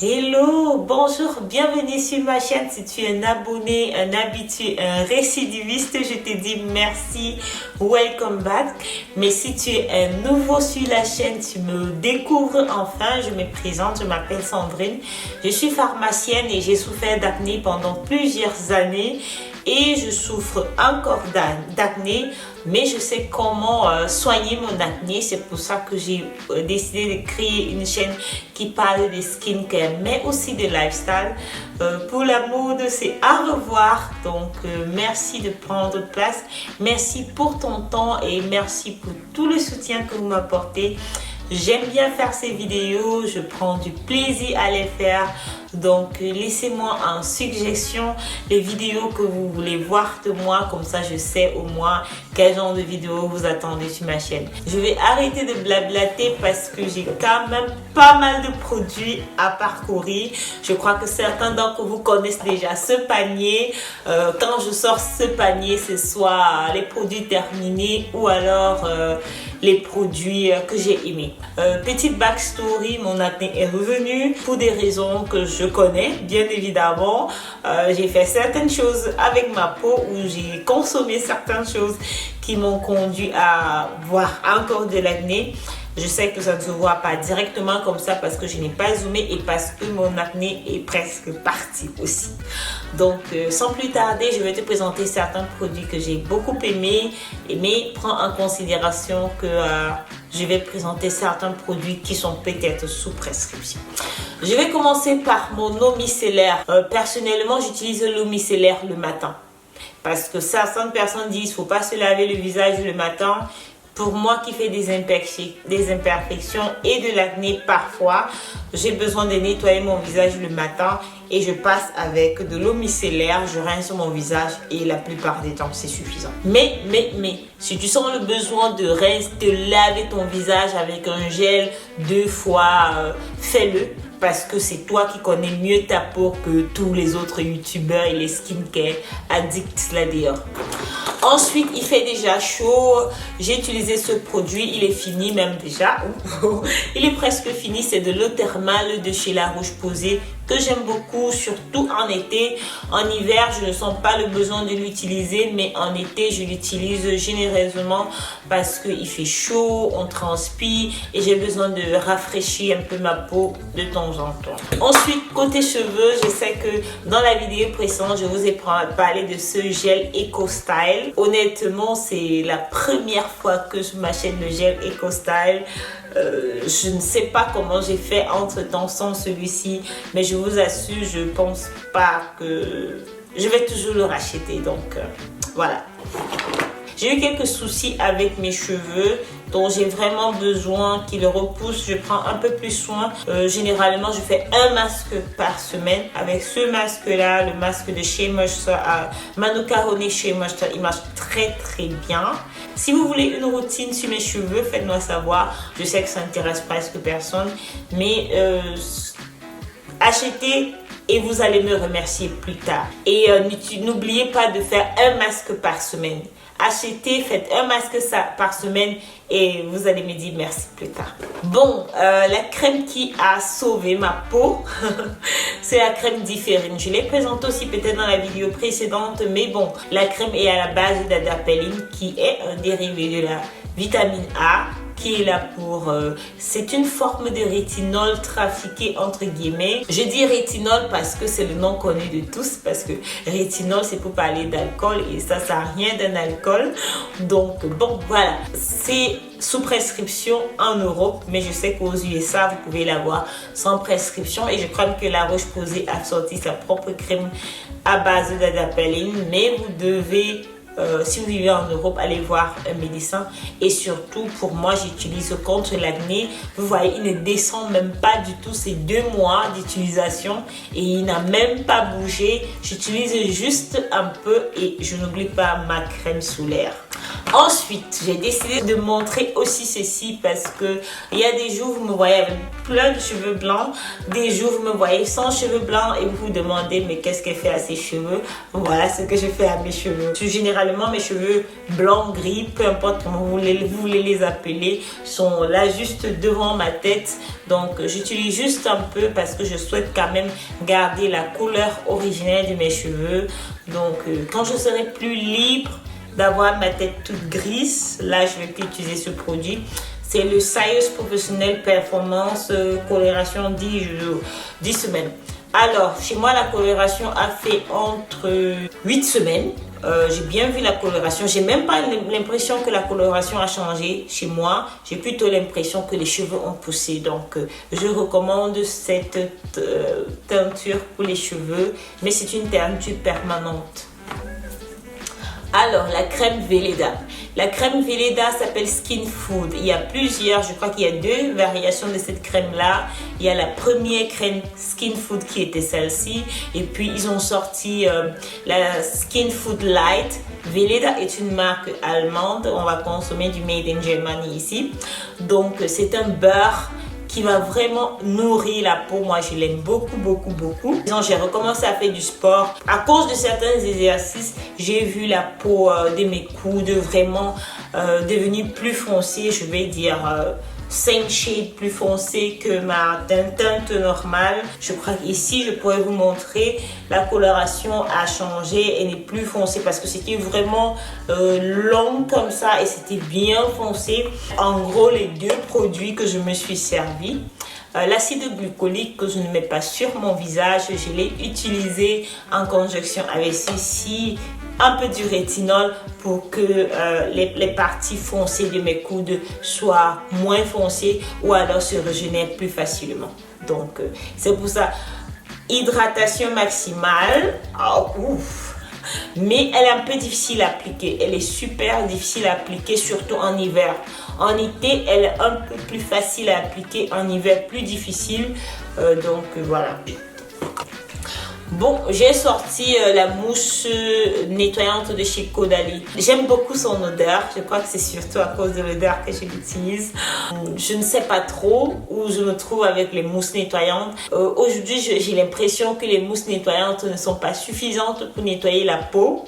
Hello, bonjour, bienvenue sur ma chaîne. Si tu es un abonné, un habitué, un récidiviste, je te dis merci, welcome back. Mais si tu es un nouveau sur la chaîne, tu me découvres enfin, je me présente, je m'appelle Sandrine. Je suis pharmacienne et j'ai souffert d'acné pendant plusieurs années et je souffre encore d'acné. Mais je sais comment soigner mon acné. C'est pour ça que j'ai décidé de créer une chaîne qui parle de skincare, mais aussi de lifestyle. Pour la mode, c'est à revoir. Donc, merci de prendre place. Merci pour ton temps et merci pour tout le soutien que vous m'apportez. J'aime bien faire ces vidéos, je prends du plaisir à les faire. Donc laissez-moi en suggestion les vidéos que vous voulez voir de moi, comme ça je sais au moins quel genre de vidéos vous attendez sur ma chaîne. Je vais arrêter de blablater parce que j'ai quand même pas mal de produits à parcourir. Je crois que certains d'entre vous connaissent déjà ce panier. Quand je sors ce panier, c'est soit les produits terminés ou alors les produits que j'ai aimés. Petite backstory, mon acné est revenu pour des raisons que je connais, bien évidemment. J'ai fait certaines choses avec ma peau où j'ai consommé certaines choses qui m'ont conduit à voir encore de l'acné. Je sais que ça ne se voit pas directement comme ça parce que je n'ai pas zoomé et parce que mon acné est presque parti aussi. Donc, sans plus tarder, je vais te présenter certains produits que j'ai beaucoup aimés. Mais prends en considération que je vais présenter certains produits qui sont peut-être sous prescription. Je vais commencer par mon eau micellaire. Personnellement, j'utilise l'eau micellaire le matin. Parce que certaines personnes disent qu'il ne faut pas se laver le visage le matin. Pour moi qui fais des imperfections et de l'acné parfois, j'ai besoin de nettoyer mon visage le matin et je passe avec de l'eau micellaire, je rince mon visage et la plupart des temps c'est suffisant. Mais, si tu sens le besoin de laver ton visage avec un gel 2 fois, fais-le. Parce que c'est toi qui connais mieux ta peau que tous les autres youtubeurs et les skincare addicts là dehors. Ensuite, il fait déjà chaud. J'ai utilisé ce produit. Il est fini même déjà. Il est presque fini. C'est de l'eau thermale de chez La Roche-Posay que j'aime beaucoup, surtout en été. En hiver, je ne sens pas le besoin de l'utiliser, mais en été, je l'utilise généreusement parce qu'il fait chaud, on transpire et j'ai besoin de rafraîchir un peu ma peau de temps en temps. Ensuite, côté cheveux, je sais que dans la vidéo précédente, je vous ai parlé de ce gel Eco Style. Honnêtement, c'est la première fois que je m'achète le gel Eco Style. Je ne sais pas comment j'ai fait entre temps sans celui-ci, mais je vous assure, je pense pas que je vais toujours le racheter. Donc voilà. J'ai eu quelques soucis avec mes cheveux, dont j'ai vraiment besoin qu'ils repoussent. Je prends un peu plus soin. Généralement, je fais un masque par semaine. Avec ce masque-là, le masque de Shea Moisture, Manuka Honey Shea Moisture, il marche très bien. Si vous voulez une routine sur mes cheveux, faites-moi savoir. Je sais que ça n'intéresse presque personne, mais achetez et vous allez me remercier plus tard. Et n'oubliez pas de faire un masque par semaine. Achetez, faites un masque par semaine et vous allez me dire merci plus tard. Bon, la crème qui a sauvé ma peau, c'est la crème Differin. Je l'ai présentée aussi peut-être dans la vidéo précédente, mais bon, la crème est à la base d'adapalène qui est un dérivé de la vitamine A, qui est là pour... c'est une forme de rétinol trafiqué entre guillemets. Je dis rétinol parce que c'est le nom connu de tous, parce que rétinol c'est pour parler d'alcool et ça n'a rien d'un alcool. Donc bon voilà, c'est sous prescription en Europe, mais je sais qu'aux USA vous pouvez l'avoir sans prescription et je crois que La Roche-Posay a sorti sa propre crème à base d'adapalène, mais vous devez... si vous vivez en Europe, allez voir un médecin. Et surtout, pour moi, j'utilise contre l'acné. Vous voyez, il ne descend même pas du tout. C'est 2 mois d'utilisation et il n'a même pas bougé. J'utilise juste un peu et je n'oublie pas ma crème solaire. Ensuite, j'ai décidé de montrer aussi ceci parce que il y a des jours vous me voyez avec plein de cheveux blancs, des jours vous me voyez sans cheveux blancs et vous vous demandez mais qu'est-ce qu'elle fait à ses cheveux. Voilà ce que je fais à mes cheveux. Généralement mes cheveux blancs, gris, peu importe comment vous voulez les appeler, sont là juste devant ma tête. Donc j'utilise juste un peu parce que je souhaite quand même garder la couleur originelle de mes cheveux. Donc quand je serai plus libre d'avoir ma tête toute grise, là je vais plus utiliser ce produit. C'est le Science Professionnel Performance coloration 10 semaines. Alors chez moi la coloration a fait entre 8 semaines. J'ai bien vu la coloration. J'ai même pas l'impression que la coloration a changé chez moi. J'ai plutôt l'impression que les cheveux ont poussé. Donc je recommande cette teinture pour les cheveux, mais c'est une teinture permanente. Alors, la crème Velleda. La crème Velleda s'appelle Skin Food. Il y a plusieurs, je crois qu'il y a 2 variations de cette crème-là. Il y a la première crème Skin Food qui était celle-ci. Et puis, ils ont sorti la Skin Food Light. Velleda est une marque allemande. On va consommer du Made in Germany ici. Donc, c'est un beurre qui va vraiment nourrir la peau. Moi, je l'aime beaucoup, beaucoup, beaucoup. J'ai recommencé à faire du sport. À cause de certains exercices, j'ai vu la peau de mes coudes vraiment devenir plus foncée. Je vais dire 5 shades plus foncée que ma teinte normale. Je crois qu'ici, je pourrais vous montrer la coloration a changé. Elle n'est plus foncée parce que c'était vraiment long comme ça et c'était bien foncé. En gros, les 2 produits que je me suis servi. L'acide glycolique que je ne mets pas sur mon visage, je l'ai utilisé en conjonction avec ceci, un peu du rétinol pour que les parties foncées de mes coudes soient moins foncées ou alors se régénèrent plus facilement. Donc c'est pour ça, hydratation maximale. Oh, ouf. Mais elle est un peu difficile à appliquer. Elle est super difficile à appliquer, surtout en hiver. En été, elle est un peu plus facile à appliquer. En hiver, plus difficile. Donc voilà. Bon, j'ai sorti la mousse nettoyante de chez Caudalie. J'aime beaucoup son odeur. Je crois que c'est surtout à cause de l'odeur que je l'utilise. Je ne sais pas trop où je me trouve avec les mousses nettoyantes. Aujourd'hui, j'ai l'impression que les mousses nettoyantes ne sont pas suffisantes pour nettoyer la peau.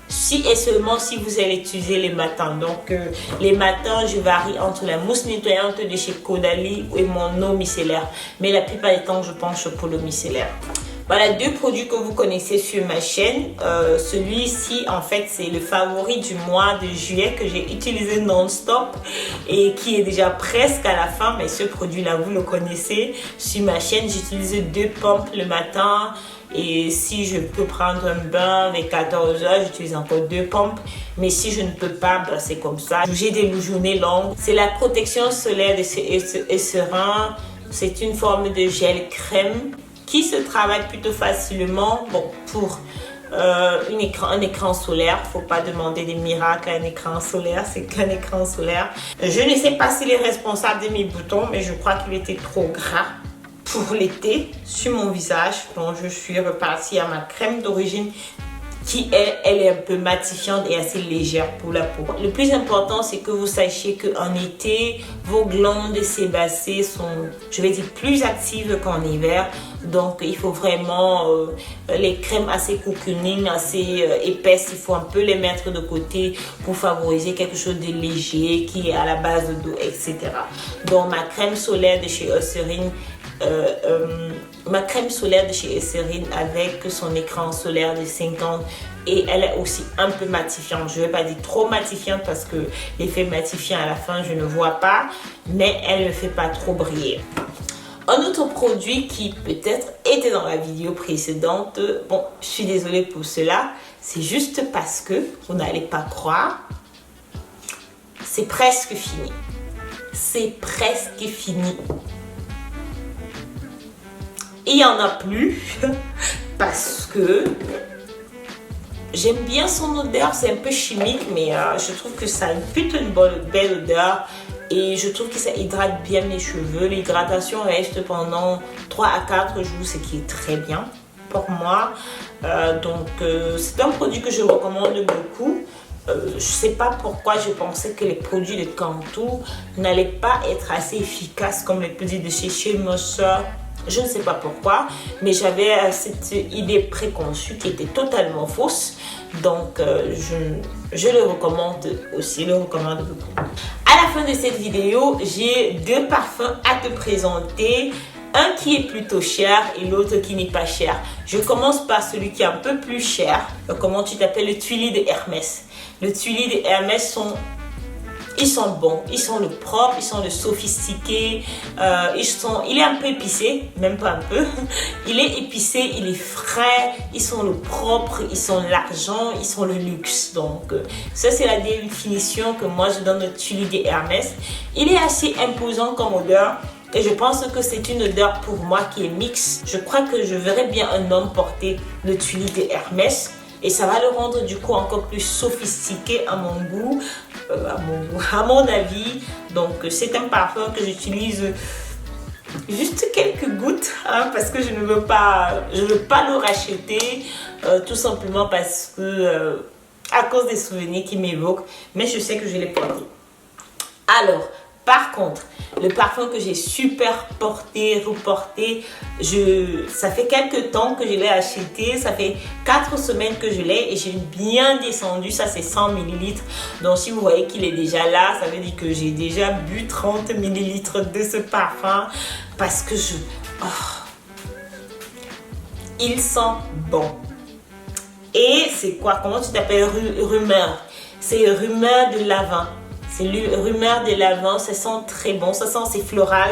Si et seulement si vous allez utiliser les matins. Donc les matins, je varie entre la mousse nettoyante de chez Caudalie et mon eau micellaire. Mais la plupart du temps, je penche pour l'eau micellaire. Voilà 2 produits que vous connaissez sur ma chaîne. Celui-ci, en fait, c'est le favori du mois de juillet que j'ai utilisé non-stop et qui est déjà presque à la fin. Mais ce produit-là, vous le connaissez. Sur ma chaîne, j'utilise 2 pompes le matin. Et si je peux prendre un bain avec 14 heures, j'utilise encore 2 pompes. Mais si je ne peux pas, ben c'est comme ça. J'ai des journées longues. C'est la protection solaire de Eucerin. C'est une forme de gel crème qui se travaille plutôt facilement. Bon, pour un écran solaire, il ne faut pas demander des miracles à un écran solaire, c'est qu'un écran solaire. Je ne sais pas s'il est responsable de mes boutons, mais je crois qu'il était trop gras pour l'été sur mon visage. Donc je suis repartie à ma crème d'origine qui elle est un peu matifiante et assez légère pour la peau. Le plus important, c'est que vous sachiez qu'en été, vos glandes sébacées sont, je vais dire, plus actives qu'en hiver. Donc, il faut vraiment les crèmes assez cocooning, assez épaisses, il faut un peu les mettre de côté pour favoriser quelque chose de léger qui est à la base d'eau, etc. Donc, ma crème solaire de chez Eucerin, avec son écran solaire de 50 et elle est aussi un peu matifiante. Je ne vais pas dire trop matifiante parce que l'effet matifiant à la fin je ne vois pas, mais elle ne fait pas trop briller. Un autre produit qui peut-être était dans la vidéo précédente, bon, je suis désolée pour cela, c'est juste parce que vous n'allez pas croire, c'est presque fini. C'est presque fini. Il n'y en a plus parce que j'aime bien son odeur, c'est un peu chimique, mais je trouve que ça a plutôt une belle odeur et je trouve que ça hydrate bien mes cheveux. L'hydratation reste pendant 3 à 4 jours, ce qui est très bien pour moi. Donc c'est un produit que je recommande beaucoup. Je sais pas pourquoi je pensais que les produits de Cantu n'allaient pas être assez efficaces comme les produits de chez Shemosh. Je ne sais pas pourquoi, mais j'avais cette idée préconçue qui était totalement fausse. Donc, je le recommande aussi, le recommande beaucoup. À la fin de cette vidéo, j'ai 2 parfums à te présenter. Un qui est plutôt cher et l'autre qui n'est pas cher. Je commence par celui qui est un peu plus cher. Comment tu t'appelles? Le Tuiles de Hermès. Le Tuiles de Hermès ils sont bons, ils sont le propre, ils sont le sophistiqué, il est un peu épicé, même pas un peu. Il est épicé, il est frais, ils sont le propre, ils sont l'argent, ils sont le luxe. Donc ça c'est la définition que moi je donne au Tuiles de Hermès. Il est assez imposant comme odeur. Et je pense que c'est une odeur pour moi qui est mixte. Je crois que je verrais bien un homme porter le Tuiles de Hermès. Et ça va le rendre du coup encore plus sophistiqué à mon goût, à mon avis. Donc c'est un parfum que j'utilise juste quelques gouttes hein, parce que je ne veux pas le racheter. Tout simplement parce que à cause des souvenirs qui m'évoquent. Mais je sais que je l'ai porté. Alors, par contre, le parfum que j'ai super porté, reporté, ça fait quelques temps que je l'ai acheté, ça fait 4 semaines que je l'ai et j'ai bien descendu, ça c'est 100 ml. Donc si vous voyez qu'il est déjà là, ça veut dire que j'ai déjà bu 30 ml de ce parfum parce que il sent bon. Et c'est quoi? Comment tu t'appelles? Rumeur. C'est rumeur de lavande. C'est le rumeur de lavande, ça sent très bon, ça sent c'est floral.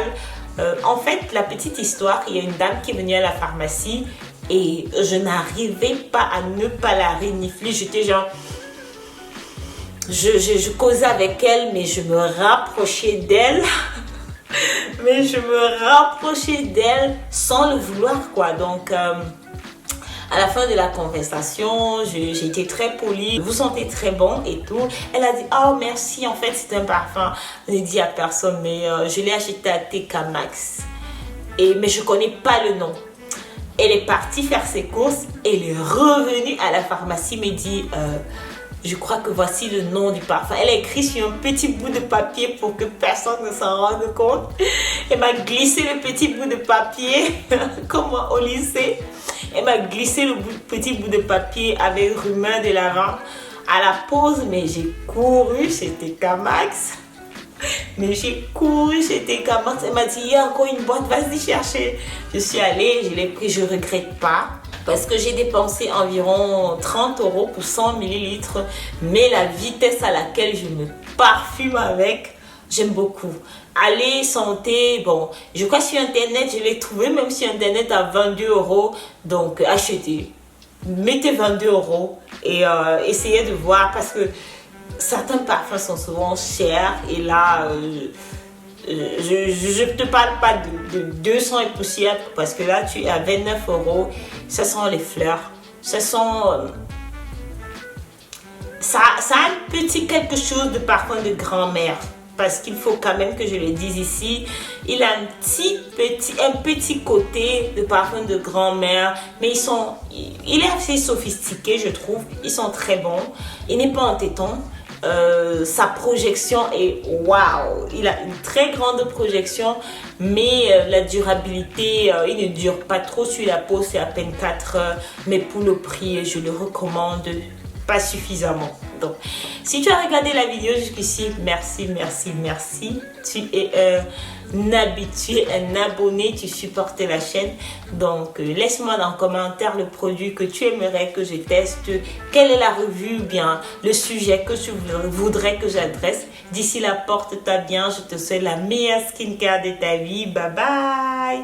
En fait, la petite histoire, il y a une dame qui est venue à la pharmacie et je n'arrivais pas à ne pas la renifler. J'étais genre, je causais avec elle, mais je me rapprochais d'elle. Mais je me rapprochais d'elle sans le vouloir, quoi. Donc, à la fin de la conversation, j'ai été très polie. Vous sentez très bon et tout. Elle a dit, oh merci, en fait c'est un parfum. Je n'ai dit à personne, mais je l'ai acheté à TK Maxx. Mais je ne connais pas le nom. Elle est partie faire ses courses. Elle est revenue à la pharmacie, me dit, je crois que voici le nom du parfum. Elle a écrit sur un petit bout de papier pour que personne ne s'en rende compte. Elle m'a glissé le petit bout de papier, comme au lycée. Elle m'a glissé le petit bout de papier avec rumeur de lavande à la pause, mais j'ai couru chez TK Maxx. Elle m'a dit, il y a encore une boîte, vas-y chercher. Je suis allée, je l'ai pris, je ne regrette pas. Parce que j'ai dépensé environ 30 € pour 100 ml. Mais la vitesse à laquelle je me parfume avec, j'aime beaucoup. Allez, sentez, bon, je crois sur internet, je l'ai trouvé même sur internet à 22 €. Donc, achetez. Mettez 22 € et essayez de voir parce que certains parfums sont souvent chers. Et là, je ne te parle pas de 200 et poussière parce que là, tu es à 29 €. Ça sent les fleurs. Ça sent... ça a un petit quelque chose de parfum de grand-mère. Parce qu'il faut quand même que je le dise ici, il a un petit côté de parfum de grand-mère, mais il est assez sophistiqué, je trouve. Ils sont très bons. Il n'est pas entêtant. Sa projection est waouh. Il a une très grande projection, mais la durabilité, il ne dure pas trop sur la peau, c'est à peine 4 heures. Mais pour le prix, je le recommande pas suffisamment. Donc, si tu as regardé la vidéo jusqu'ici, merci. Tu es un habitué, un abonné, tu supportes la chaîne. Donc, laisse-moi dans le commentaire le produit que tu aimerais que je teste. Quelle est la revue ou bien le sujet que tu voudrais que j'adresse. D'ici là, porte-toi bien. Je te souhaite la meilleure skincare de ta vie. Bye bye.